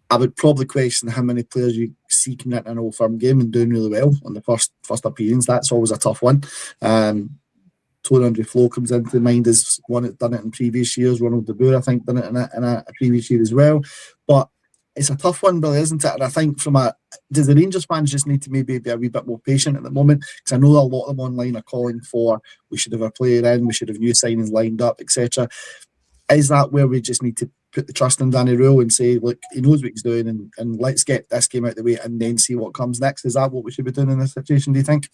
I would probably question how many players you see coming into an Old Firm game and doing really well on the first appearance. That's always a tough one. Tony Andre Flo comes into mind as one that's done it in previous years. Ronald De Boer, I think, done it in a previous year as well. But it's a tough one, Billy, isn't it? And I think does the Rangers fans just need to maybe be a wee bit more patient at the moment? Because I know a lot of them online are calling for, we should have a player in, we should have new signings lined up, etc. Is that where we just need to put the trust in Danny Rule and say, look, he knows what he's doing, and let's get this game out of the way and then see what comes next? Is that what we should be doing in this situation, do you think?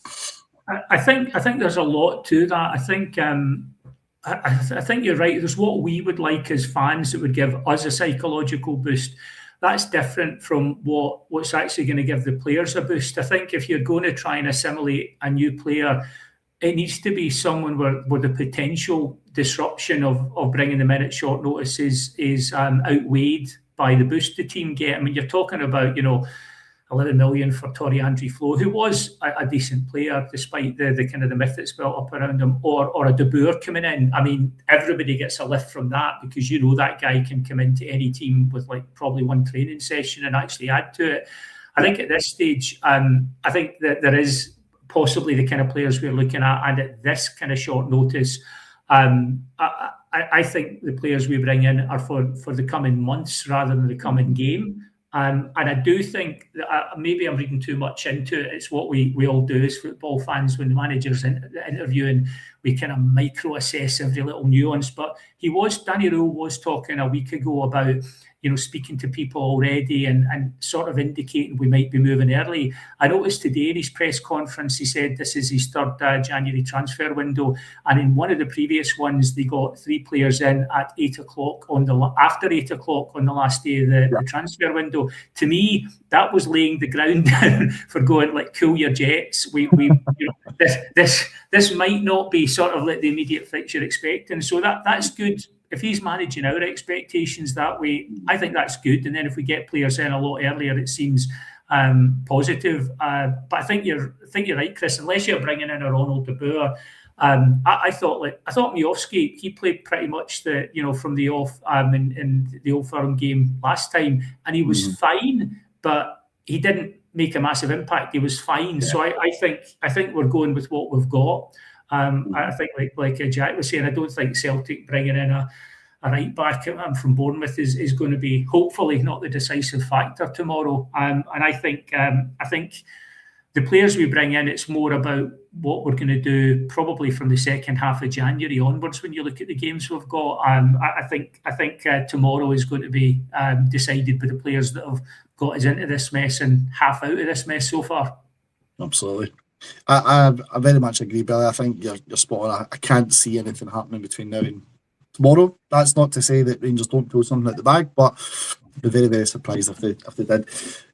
I think there's a lot to that. I think you're right. There's what we would like as fans that would give us a psychological boost. That's different from what's actually going to give the players a boost. I think if you're going to try and assimilate a new player, it needs to be someone where the potential disruption of bringing them in at short notice is outweighed by the boost the team get. I mean, you're talking about, 11 million for Tony Andre Flo, who was a decent player despite the kind of the myth that's built up around him, or a De Boer coming in. I mean, everybody gets a lift from that because that guy can come into any team with probably one training session and actually add to it. I think at this stage, I think that there is possibly the kind of players we're looking at, and at this kind of short notice, I think the players we bring in are for the coming months rather than the coming game. And I do think that maybe I'm reading too much into it. It's what we all do as football fans when the manager's interviewing. We kind of micro assess every little nuance. But Danny Rule was talking a week ago about speaking to people already and sort of indicating we might be moving early. I noticed today in his press conference, he said this is his third January transfer window. And in one of the previous ones, they got 3 players in at 8 o'clock after 8 o'clock on the last day of the transfer window. To me, that was laying the ground down for going like, cool your jets. This might not be sort of like the immediate fix you're expecting. So that's good. If he's managing our expectations that way, I think that's good. And then if we get players in a lot earlier, it seems positive. But I think you're right, Chris. Unless you're bringing in a Ronald de Boer, I thought Miovski, he played pretty much from the off in the Old Firm game last time, and he was fine, but he didn't make a massive impact. He was fine. Yeah. So I think we're going with what we've got. I think like Jack was saying, I don't think Celtic bringing in a right back from Bournemouth is going to be, hopefully, not the decisive factor tomorrow. And I think the players we bring in, it's more about what we're going to do probably from the second half of January onwards. When you look at the games we've got, I think tomorrow is going to be decided by the players that have got us into this mess and half out of this mess so far. Absolutely. I very much agree, Billy. I think you're spot on. I can't see anything happening between now and tomorrow. That's not to say that Rangers don't pull something out the bag, but I'd be very, very surprised if they did.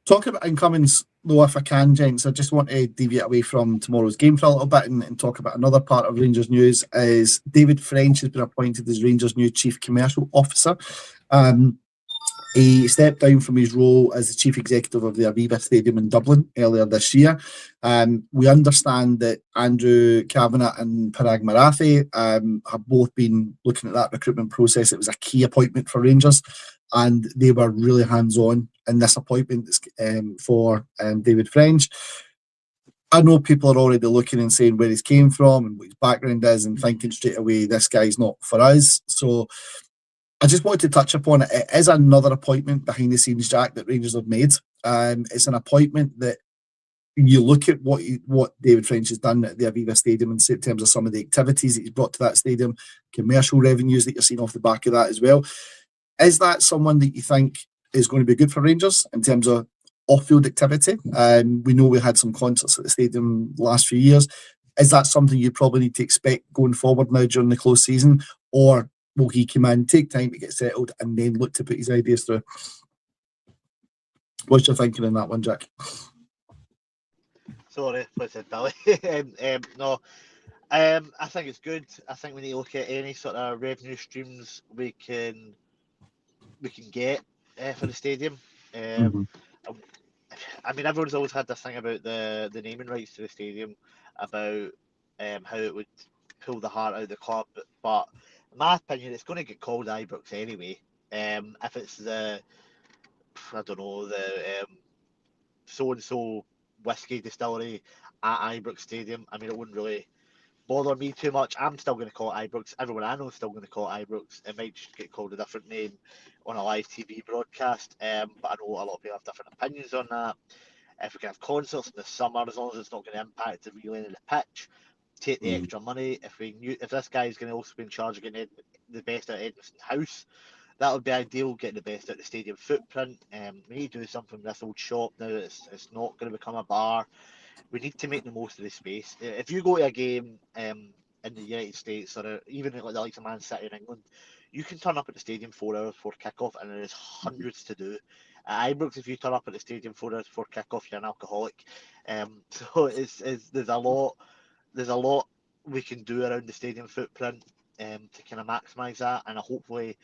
Talking about incomings, though, if I can, gents, I just want to deviate away from tomorrow's game for a little bit and talk about another part of Rangers news. Is David French has been appointed as Rangers' new Chief Commercial Officer. He stepped down from his role as the chief executive of the Aviva Stadium in Dublin earlier this year. We understand that Andrew Kavanagh and Parag Marathi have both been looking at that recruitment process. It was a key appointment for Rangers, and they were really hands-on in this appointment for David French. I know people are already looking and saying where he's came from and what his background is and thinking straight away, this guy's not for us. So I just wanted to touch upon it. It is another appointment behind the scenes, Jack, that Rangers have made. It's an appointment that you look at what David French has done at the Aviva Stadium in terms of some of the activities that he's brought to that stadium, commercial revenues that you're seeing off the back of that as well. Is that someone that you think is going to be good for Rangers in terms of off-field activity? We know we had some concerts at the stadium the last few years. Is that something you probably need to expect going forward now during the close season? Or will he come in, take time to get settled, and then look to put his ideas through? What's your thinking on that one, Jack? Sorry, listen, Billy. No, I think it's good. I think we need to look at any sort of revenue streams we can get for the stadium. I mean, everyone's always had this thing about the naming rights to the stadium, about how it would pull the heart out of the club, but in my opinion, it's going to get called Ibrox anyway. If it's the so-and-so whiskey distillery at Ibrox Stadium, I mean, it wouldn't really bother me too much. I'm still going to call it Ibrox. Everyone I know is still going to call it Ibrox. It might just get called a different name on a live TV broadcast, but I know a lot of people have different opinions on that. If we can have concerts in the summer, as long as it's not going to impact the relaying of the pitch, take the extra money. If this guy is going to also be in charge of getting the best out of Edmiston House, that would be ideal. Getting the best out of the stadium footprint. We need to do something with this old shop now. It's not going to become a bar. We need to make the most of the space. If you go to a game in the United States, or even like the likes of Man City in England, you can turn up at the stadium 4 hours before kickoff, and there is hundreds to do. At Ibrox, if you turn up at the stadium 4 hours before kickoff, you're an alcoholic. So there's a lot we can do around the stadium footprint to kind of maximise that, and hopefully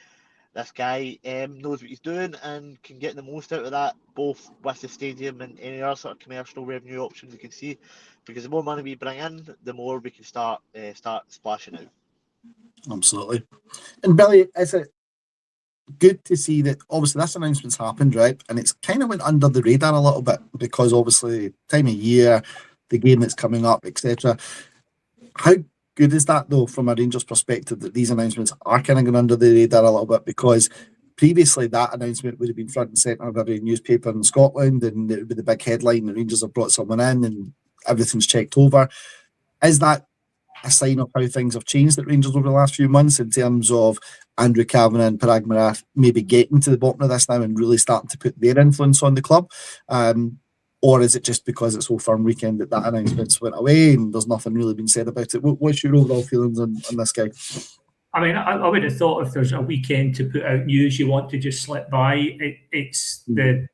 this guy knows what he's doing and can get the most out of that, both with the stadium and any other sort of commercial revenue options we can see, because the more money we bring in, the more we can start splashing out. Absolutely. And Billy, is it good to see that obviously this announcement's happened, right? And it's kind of went under the radar a little bit because obviously time of year, the game that's coming up, etc. How good is that though from a Rangers perspective that these announcements are kind of going under the radar a little bit, because previously that announcement would have been front and centre of every newspaper in Scotland, and it would be the big headline, the Rangers have brought someone in and everything's checked over. Is that a sign of how things have changed at Rangers over the last few months in terms of Andrew Kavanagh and Parag Marath maybe getting to the bottom of this now and really starting to put their influence on the club? Or is it just because it's Old Firm weekend that announcement went away and there's nothing really been said about it? What's your overall feelings on this guy? I mean, I would have thought if there's a weekend to put out news you want to just slip by, it's the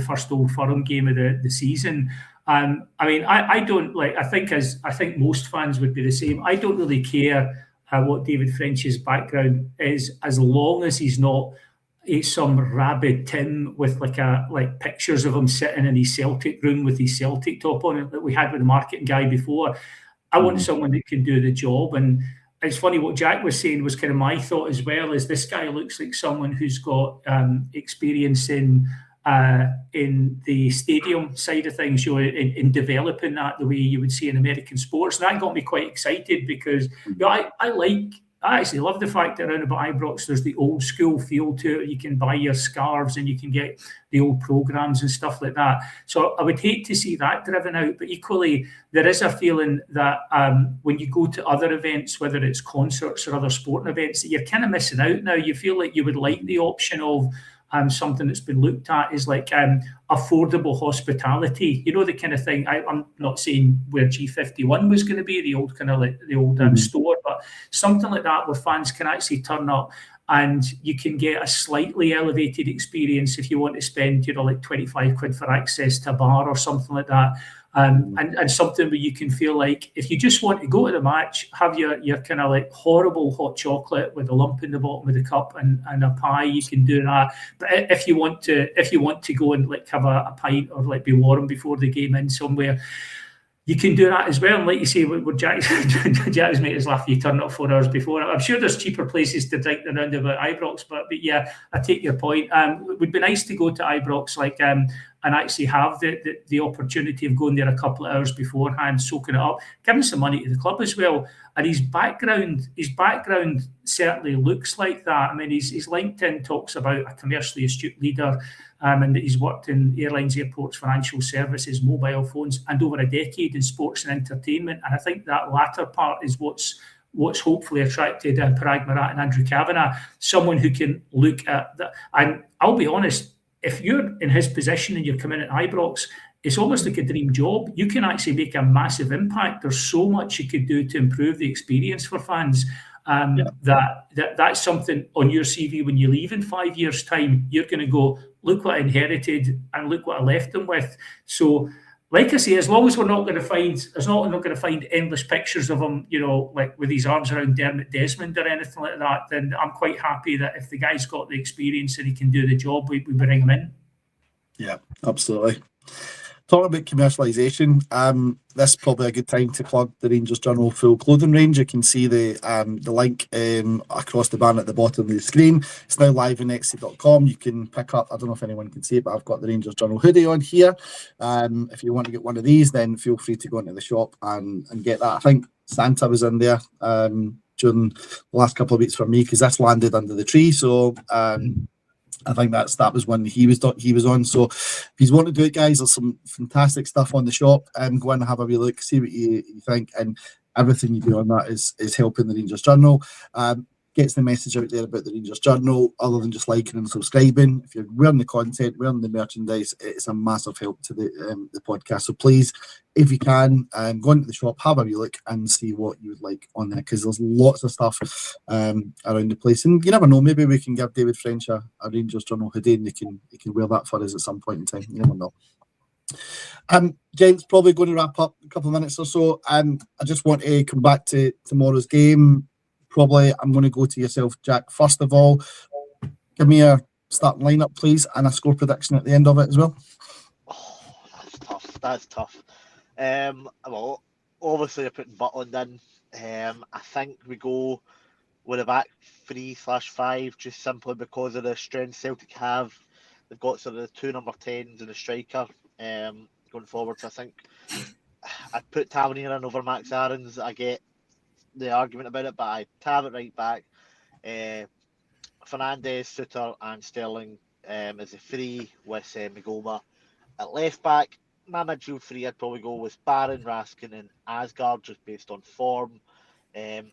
first Old Firm game of the season. I mean, I don't like. I think most fans would be the same. I don't really care what David French's background is, as long as he's not some rabid Tim with like pictures of him sitting in his Celtic room with his Celtic top on, that we had with the marketing guy before. I want someone that can do the job. And it's funny what Jack was saying was kind of my thought as well, is this guy looks like someone who's got experience in the stadium side of things, in developing that the way you would see in American sports. And that got me quite excited because I actually love the fact that around about Ibrox there's the old school feel to it. You can buy your scarves and you can get the old programmes and stuff like that. So I would hate to see that driven out. But equally, there is a feeling that when you go to other events, whether it's concerts or other sporting events, that you're kind of missing out now. You feel like you would like the option of something that's been looked at is like affordable hospitality, the kind of thing. I'm not saying where G51 was going to be, the old kind of like the old store, but something like that where fans can actually turn up and you can get a slightly elevated experience if you want to spend, like 25 quid for access to a bar or something like that. And something where you can feel like if you just want to go to the match, have your kind of like horrible hot chocolate with a lump in the bottom of the cup and a pie, you can do that. But if you want to go and like have a pint or like be warm before the game in somewhere, you can do that as well. And like you say, what Jack's made us laugh, you turn up 4 hours before. I'm sure there's cheaper places to drink than around about Ibrox, but yeah, I take your point. It would be nice to go to Ibrox and actually have the opportunity of going there a couple of hours beforehand, soaking it up, giving some money to the club as well. And his background certainly looks like that. I mean, his LinkedIn talks about a commercially astute leader, and that he's worked in airlines, airports, financial services, mobile phones, and over a decade in sports and entertainment. And I think that latter part is what's hopefully attracted Parag Marath and Andrew Kavanagh, someone who can look at that. And I'll be honest, if you're in his position and you're coming at Ibrox, it's almost like a dream job. You can actually make a massive impact. There's so much you could do to improve the experience for fans. That's something on your CV when you leave in 5 years' time. You're going to go, look what I inherited and look what I left them with. So, like I say, as long as we're not going to find endless pictures of him, like with his arms around Dermot Desmond or anything like that, then I'm quite happy that if the guy's got the experience and he can do the job, we bring him in. Yeah, absolutely. Talking about commercialisation, this is probably a good time to plug the Rangers Journal full clothing range. You can see the link across the banner at the bottom of the screen. It's now live on Etsy.com. You can pick up, I don't know if anyone can see it, but I've got the Rangers Journal hoodie on here. If you want to get one of these, then feel free to go into the shop and get that. I think Santa was in there during the last couple of weeks for me because that's landed under the tree. So I think that was when he was on. So if you want to do it, guys, there's some fantastic stuff on the shop. Go in and have a wee look, see what you think, and everything you do on that is helping the Rangers Journal. Gets the message out there about the Rangers Journal, other than just liking and subscribing. If you're wearing the content, wearing the merchandise, it's a massive help to the podcast. So please, if you can, go into the shop, have a wee look and see what you would like on there, because there's lots of stuff around the place. And you never know, maybe we can give David French a Rangers Journal hoodie and he can wear that for us at some point in time. You never know. Gents, probably going to wrap up a couple of minutes or so. I just want to come back to tomorrow's game. Probably I'm going to go to yourself, Jack. First of all, give me a starting lineup, please, and a score prediction at the end of it as well. Oh, that's tough. Well, obviously you're putting Butland in. I think we go with a back 3/5 just simply because of the strength Celtic have. They've got sort of the two number 10s and a striker going forward. So I think I'd put Tavernier in over Max Aarons. I get the argument about it, but I have it right back. Fernandes, Suter and Sterling as a three with Migoma at left back. My midfield three, I'd probably go with Barron, Raskin and Asgard just based on form. with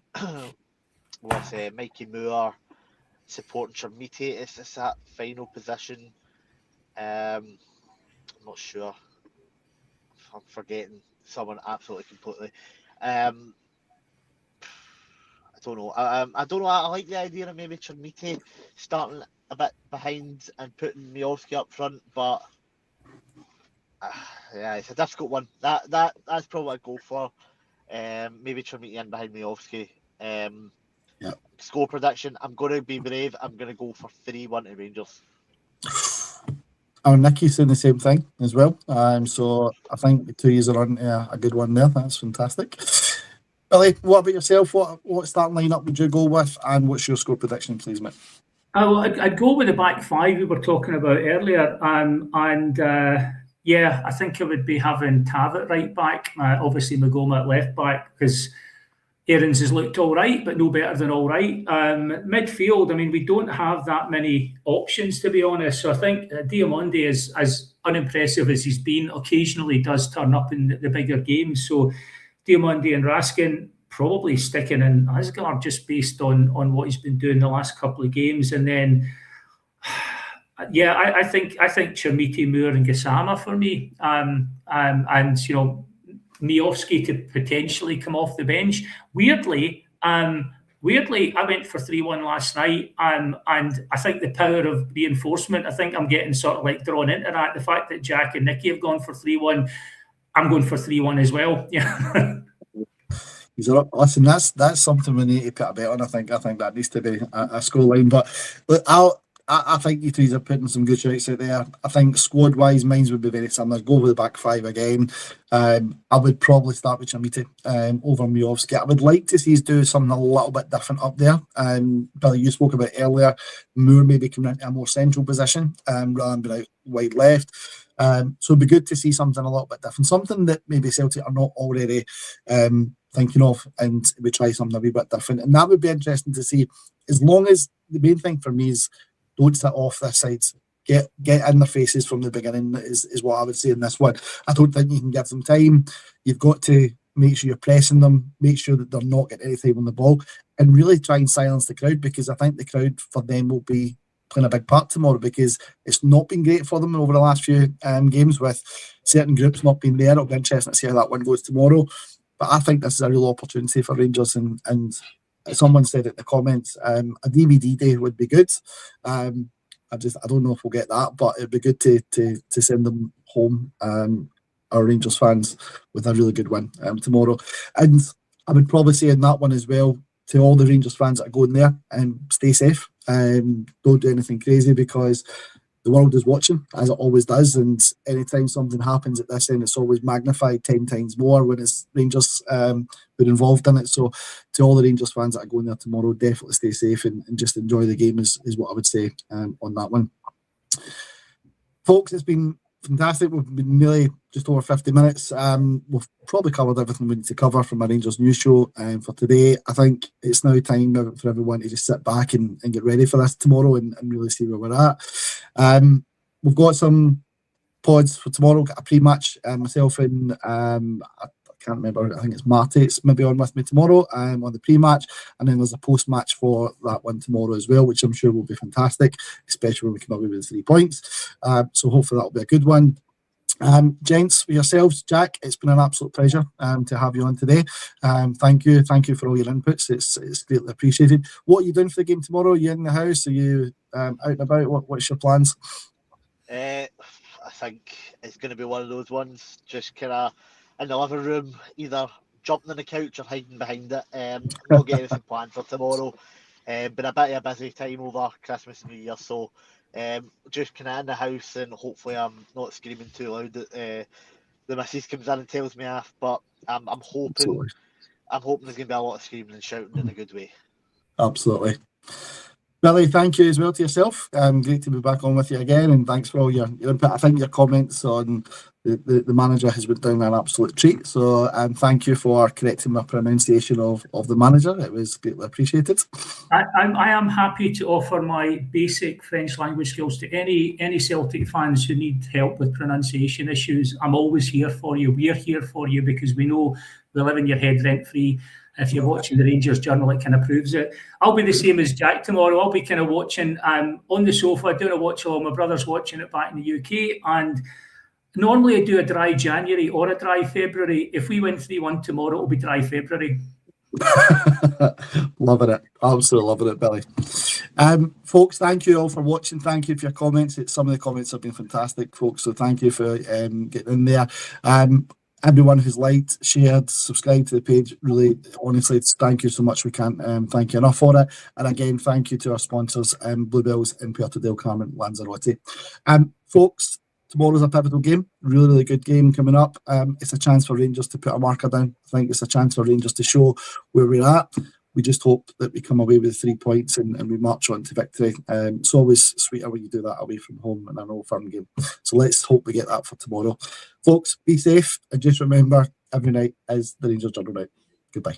Mikey Moore supporting Chermiti. Is this that final position? I'm not sure. I'm forgetting someone absolutely completely. I don't know. I don't know. I like the idea of maybe Chermiti starting a bit behind and putting Miowski up front, but yeah, it's a difficult one. That's probably what I'd go for. Maybe Chermiti in behind Miowski. Score prediction. I'm going to be brave. I'm going to go for 3-1 to Rangers. Our Nicky's saying the same thing as well. So I think the 2 years are on a good one there. That's fantastic. Billy, what about yourself? What starting lineup would you go with, and what's your score prediction, please, mate? I'd go with the back five we were talking about earlier, yeah, I think it would be having Tav at right back, obviously Magoma at left back, because Aarons has looked all right, but no better than all right. Midfield, I mean, we don't have that many options, to be honest. So I think Diamondi, is as unimpressive as he's been, occasionally does turn up in the bigger games. So Diamondi and Raskin probably sticking in Asgard just based on what he's been doing the last couple of games. And then, yeah, I think Chermiti, Moore and Gassama for me. And, you know, Miowski to potentially come off the bench. Weirdly, I went for 3-1 last night, and I think the power of reinforcement, I think I'm getting sort of like drawn into that. The fact that Jack and Nicky have gone for 3-1, I'm going for 3-1 as well. Yeah. Listen, that's something we need to put a bet on. I think that needs to be a score line. But look, I think you two are putting some good shouts out there. I think squad-wise, mine would be very similar. Go with the back five again. I would probably start with Chermiti over Miowski. I would like to see us do something a little bit different up there. Billy, you spoke about earlier, Moore maybe coming into a more central position rather than being out wide left. So it'd be good to see something a little bit different, something that maybe Celtic are not already thinking of, and we try something a wee bit different. And that would be interesting to see, as long as the main thing for me is don't sit off this side. Get in their faces from the beginning is what I would say in this one. I don't think you can give them time. You've got to make sure you're pressing them, make sure that they're not getting any time on the ball, and really try and silence the crowd, because I think the crowd for them will be playing a big part tomorrow, because it's not been great for them over the last few games, with certain groups not being there. It'll be interesting to see how that one goes tomorrow. But I think this is a real opportunity for Rangers, and someone said in the comments, a DVD day would be good. I don't know if we'll get that, but it'd be good to send them home, our Rangers fans, with a really good win tomorrow. And I would probably say in that one as well, to all the Rangers fans that are going there, stay safe. Don't do anything crazy, because the world is watching, as it always does, and anytime something happens at this end, it's always magnified 10 times more when it's Rangers been involved in it. So to all the Rangers fans that are going there tomorrow, definitely stay safe and just enjoy the game is what I would say on that one. Folks, it's been fantastic. We've been nearly just over 50 minutes. We've probably covered everything we need to cover from our Rangers news show for today. I think it's now time for everyone to just sit back and get ready for this tomorrow and really see where we're at. We've got some pods for tomorrow. We've got a pre-match. Myself and I can't remember, I think it's Marty, it's maybe on with me tomorrow on the pre-match, and then there's a post-match for that one tomorrow as well, which I'm sure will be fantastic, especially when we come up with 3 points. So hopefully that'll be a good one. Gents, for yourselves, Jack, it's been an absolute pleasure to have you on today. Thank you for all your inputs. It's greatly appreciated. What are you doing for the game tomorrow? Are you in the house? Are you out and about? What's your plans? I think it's going to be one of those ones, just kind of in the living room, either jumping on the couch or hiding behind it. Not getting anything planned for tomorrow. Been a bit of a busy time over Christmas and New Year, so just kind of in the house, and hopefully I'm not screaming too loud that the missus comes in and tells me off. But I'm hoping Absolutely. there's going to be a lot of screaming and shouting in a good way. Absolutely. Billy, thank you as well to yourself. Great to be back on with you again, and thanks for all your input. I think your comments on the manager has been down an absolute treat. So thank you for correcting my pronunciation of the manager. It was greatly appreciated. I am happy to offer my basic French language skills to any Celtic fans who need help with pronunciation issues. I'm always here for you. We're here for you, because we know we live in your head rent free. if you're watching the Rangers Journal, it kind of proves it. I'll be the same as Jack tomorrow. I'll be kind of watching on the sofa, doing a watch along. My brother's watching it back in the UK, and normally I do a dry January or a dry February. If we win 3-1 tomorrow, it'll be dry February. Loving it, absolutely loving it, Billy. Folks, thank you all for watching. Thank you for your comments. Some of the comments have been fantastic, folks, so thank you for getting in there. Everyone who's liked, shared, subscribed to the page, really, honestly, thank you so much. We can't thank you enough for it. And again, thank you to our sponsors, Bluebells in Puerto del Carmen, Lanzarote. Folks, tomorrow's a pivotal game, really good game coming up. It's a chance for Rangers to put a marker down. I think it's a chance for Rangers to show where we're at. We just hope that we come away with 3 points and we march on to victory. It's always sweeter when you do that away from home in an Old Firm game. So let's hope we get that for tomorrow. Folks, be safe and just remember, every night is the Rangers Journal night. Goodbye.